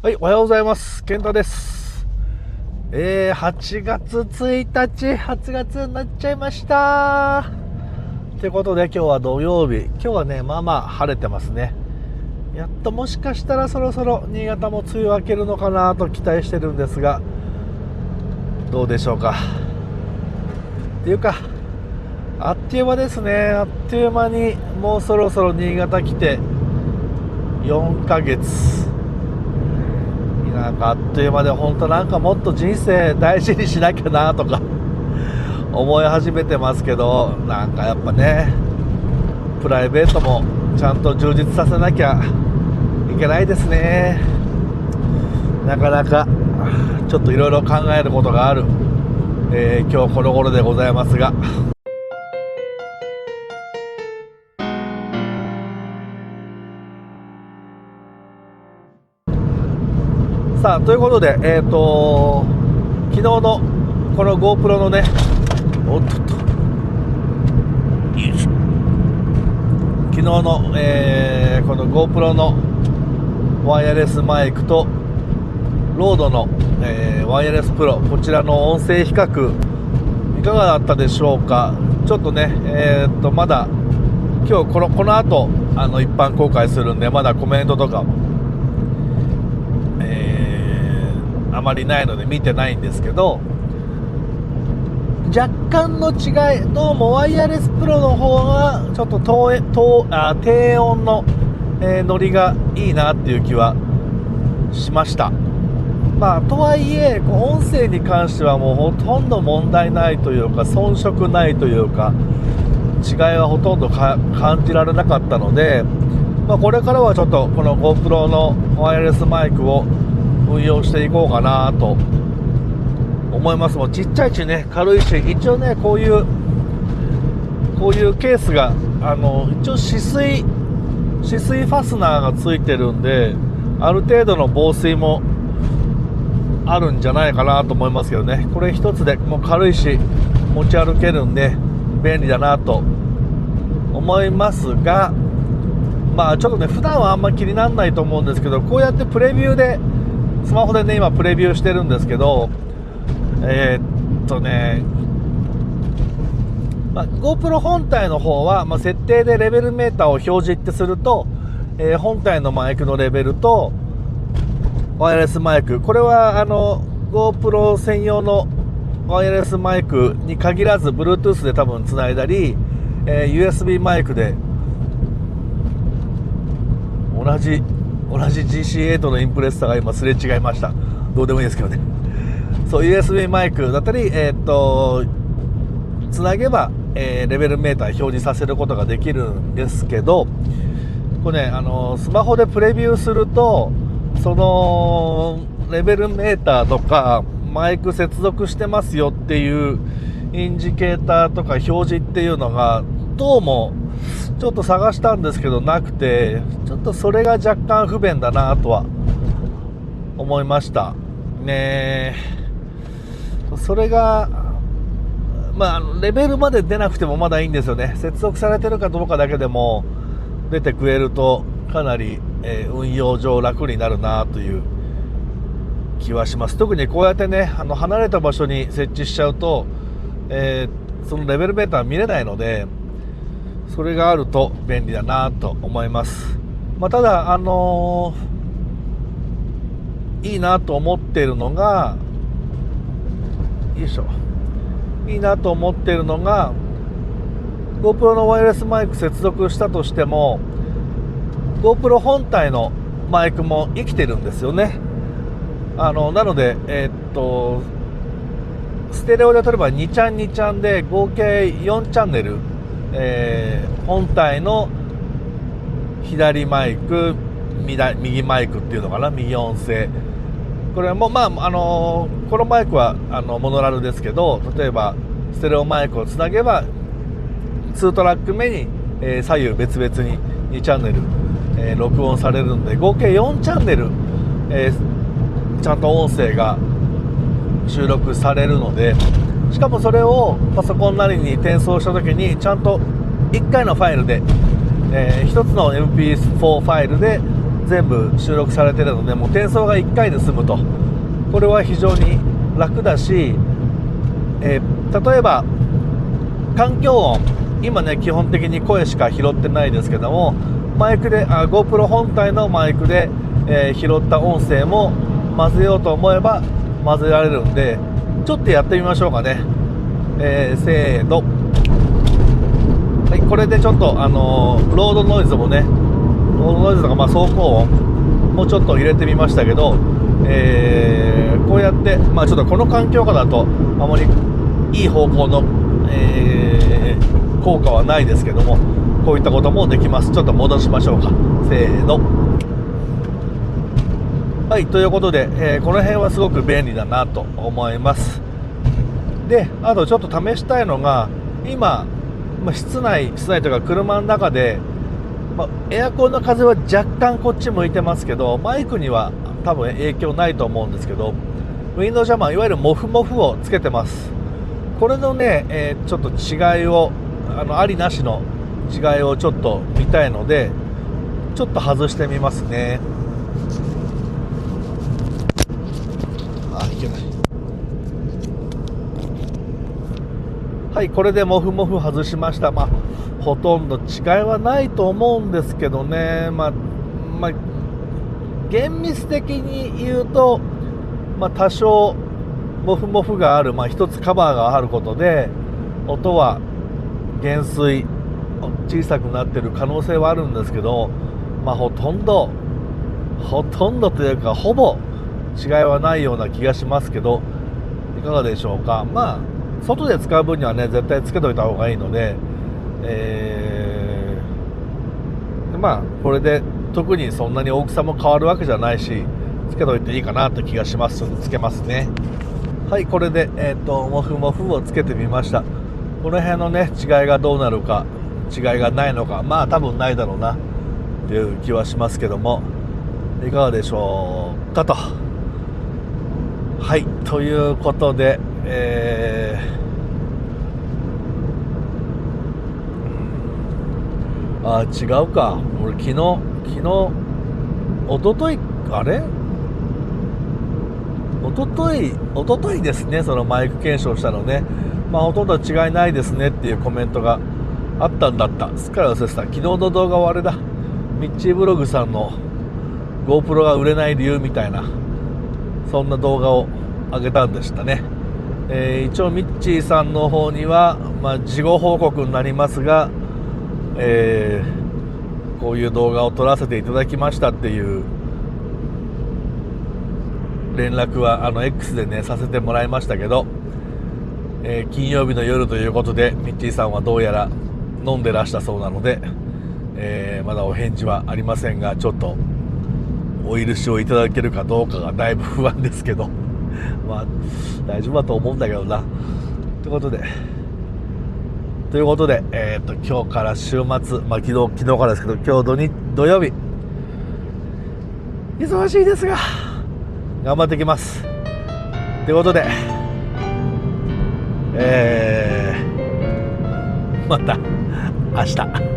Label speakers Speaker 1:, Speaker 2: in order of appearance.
Speaker 1: はい、おはようございます。健太です。8月1日、8月になっちゃいました。ということで今日は土曜日。今日はね、まあまあ晴れてますね。やっともしかしたらそろそろ新潟も梅雨明けるのかなと期待してるんですが、どうでしょうか。っていうか、あっという間ですね。あっという間にもうそろそろ新潟来て4ヶ月。なんかあっという間で、本当なんかもっと人生大事にしなきゃなとか思い始めてますけど、なんかやっぱね、プライベートもちゃんと充実させなきゃいけないですね。なかなかちょっといろいろ考えることがある、今日この頃でございますが、さあということで、昨日のこの GoPro のね、おっとっと、昨日の、この GoPro のワイヤレスマイクとロードの、ワイヤレスプロ、こちらの音声比較いかがだったでしょうか。ちょっとね、まだ今日この後一般公開するんで、まだコメントとかもあまりないので見てないんですけど、若干の違い、どうもワイヤレスプロの方がちょっと低音の、ノリがいいなっていう気はしました。まあとはいえ音声に関してはもうほとんど問題ないというか、遜色ないというか、違いはほとんど感じられなかったので、これからはちょっとこの GoPro のワイヤレスマイクを運用していこうかなと思います。もうちっちゃいしね、軽いし、一応ねこういうケースが一応止水ファスナーがついてるんで、ある程度の防水もあるんじゃないかなと思いますけどね。これ一つでもう軽いし持ち歩けるんで便利だなと思いますが、ちょっとね普段はあんま気にならないと思うんですけど、こうやってプレビューでスマホでね今プレビューしてるんですけど、GoPro 本体の方は、設定でレベルメーターを表示ってすると、本体のマイクのレベルとワイヤレスマイク、これはGoPro 専用のワイヤレスマイクに限らず Bluetooth で多分つないだり、USB マイクで同じ GC8 のインプレッサーが今すれ違いました。どうでもいいですけどね。そう USB マイクだったり、つなげば、レベルメーター表示させることができるんですけど、これねスマホでプレビューすると、そのレベルメーターとかマイク接続してますよっていうインジケーターとか表示っていうのがどうもちょっと探したんですけどなくて、ちょっとそれが若干不便だなとは思いましたね。それがレベルまで出なくてもまだいいんですよね。接続されてるかどうかだけでも出てくれるとかなり、運用上楽になるなという気はします。特にこうやってね離れた場所に設置しちゃうと、そのレベルメーター見れないので、それがあると便利だなと思います。ただいいなと思っているのがGoPro のワイヤレスマイク接続したとしても GoPro 本体のマイクも生きてるんですよね。なのでステレオで例えば2ちゃん2ちゃんで合計4チャンネル、本体の左マイク、右マイクっていうのかな、右音声、これもこのマイクはモノラルですけど、例えばステレオマイクをつなげば2トラック目に、左右別々に2チャンネル、録音されるんで、合計4チャンネル、ちゃんと音声が収録されるので、しかもそれをパソコンなりに転送した時にちゃんと1回のファイルで、1つの MP4 ファイルで全部収録されているので、もう転送が1回で済むと、これは非常に楽だし、例えば環境音、今ね基本的に声しか拾ってないですけども、マイクでGoPro 本体のマイクで、拾った音声も混ぜようと思えば混ぜられるんで、ちょっとやってみましょうかね。せーの。はい、これでちょっとロードノイズもね、ロードノイズとか走行音もちょっと入れてみましたけど、こうやって、ちょっとこの環境下だとあまりいい方向の、効果はないですけども、こういったこともできます。ちょっと戻しましょうか。せーの。はい、ということで、この辺はすごく便利だなと思います。で、あとちょっと試したいのが、今、室内というか車の中で、エアコンの風は若干こっち向いてますけど、マイクには多分影響ないと思うんですけど、ウィンドウジャマー、いわゆるモフモフをつけてます。これのね、ちょっと違いを、ありなしの違いをちょっと見たいので、ちょっと外してみますね。いけない。はい、これでモフモフ外しました。ほとんど違いはないと思うんですけどね。厳密的に言うと、多少モフモフがある、一つカバーがあることで音は減衰小さくなってる可能性はあるんですけど、ほとんどというかほぼ違いはないような気がしますけど、いかがでしょうか。外で使う分にはね絶対つけといた方がいいので、これで特にそんなに大きさも変わるわけじゃないし、つけといていいかなという気がしますのでつけますね。はい、これで、モフモフをつけてみました。この辺のね違いがどうなるか、違いがないのか、多分ないだろうなという気はしますけども、いかがでしょうかと。はい、ということで、違うか。俺昨日一昨日一昨日ですね、そのマイク検証したのね。ほとんど違いないですねっていうコメントがあったんだった。すっかり忘れてた。昨日の動画はあれだ、ミッチーブログさんの GoPro が売れない理由みたいな、そんな動画を上げたんでしたね。一応ミッチーさんの方には、事後報告になりますが、こういう動画を撮らせていただきましたっていう連絡はX でねさせてもらいましたけど、金曜日の夜ということでミッチーさんはどうやら飲んでらしたそうなので、まだお返事はありませんが、ちょっとお許しをいただけるかどうかがだいぶ不安ですけど大丈夫だと思うんだけどな。ということで、今日から週末、昨日からですけど、今日土曜日忙しいですが頑張ってきます。ということで、また明日。